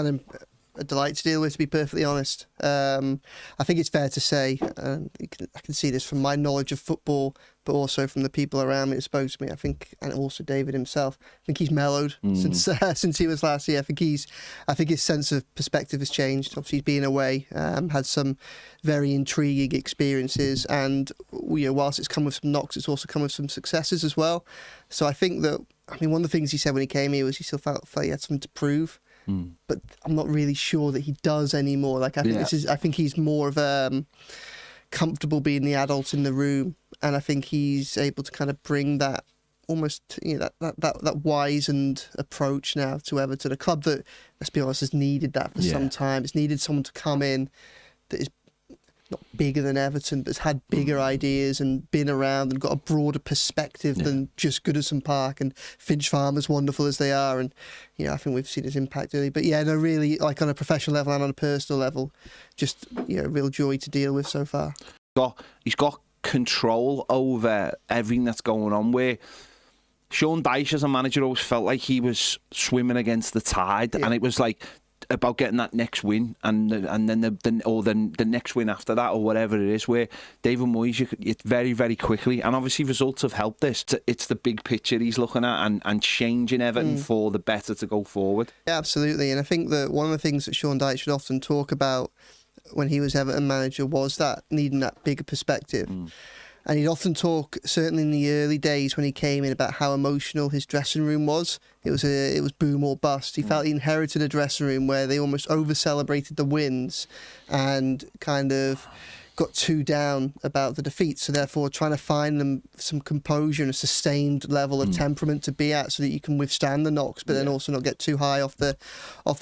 And a delight to deal with, to be perfectly honest. I think it's fair to say, and I can see this from my knowledge of football, but also from the people around me that spoke to me. I think, and also David himself, I think he's mellowed since he was last year. I think his sense of perspective has changed. Obviously, he's been away, had some very intriguing experiences, and whilst it's come with some knocks, it's also come with some successes as well. So I think that, one of the things he said when he came here was he still felt he had something to prove. But I'm not really sure that he does anymore. I think he's more of comfortable being the adult in the room, and I think he's able to kind of bring that almost that wizened approach now to Everton, a club that, let's be honest, has needed that for some time. It's needed someone to come in that is not bigger than Everton, but has had bigger ideas and been around and got a broader perspective than just Goodison Park and Finch Farm, as wonderful as they are. And, I think we've seen his impact early. But really, on a professional level and on a personal level, just, real joy to deal with so far. He's got control over everything that's going on, where Sean Dyche as a manager always felt like he was swimming against the tide, and it was like about getting that next win, and then the next win after that, or whatever it is. Where David Moyes, it's very, very quickly, and obviously results have helped this. It's the big picture he's looking at, and changing Everton for the better to go forward. Yeah, absolutely. And I think that one of the things that Sean Dyche would often talk about when he was Everton manager was that needing that bigger perspective. And he'd often talk, certainly in the early days when he came in, about how emotional his dressing room was. It was boom or bust. He felt he inherited a dressing room where they almost over-celebrated the wins and kind of got too down about the defeat. So therefore, trying to find them some composure and a sustained level of temperament to be at, so that you can withstand the knocks, but then also not get too high off the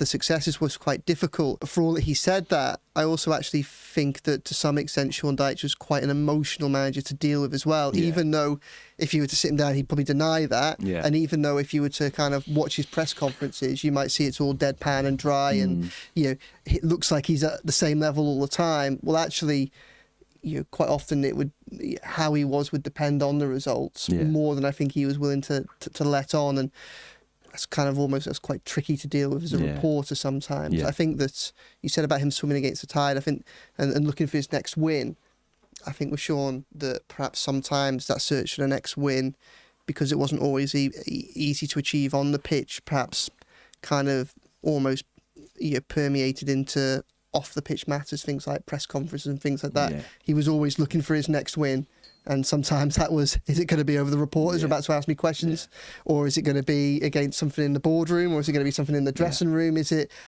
successes, was quite difficult. For all that he said that, I also actually think that to some extent Sean Dyche was quite an emotional manager to deal with as well, even though if you were to sit him down, he'd probably deny that. And even though if you were to kind of watch his press conferences, you might see it's all deadpan and dry and, it looks like he's at the same level all the time. Well, actually, quite often how he was would depend on the results more than I think he was willing to let on. And that's quite tricky to deal with as a reporter sometimes. I think that you said about him swimming against the tide, I think, and looking for his next win. I think with Sean that perhaps sometimes that search for the next win, because it wasn't always easy to achieve on the pitch, perhaps kind of almost permeated into off the pitch matters, things like press conferences and things like that. He was always looking for his next win. And sometimes that was, is it going to be over the reporters who are about to ask me questions? Or is it going to be against something in the boardroom? Or is it going to be something in the dressing room? Is it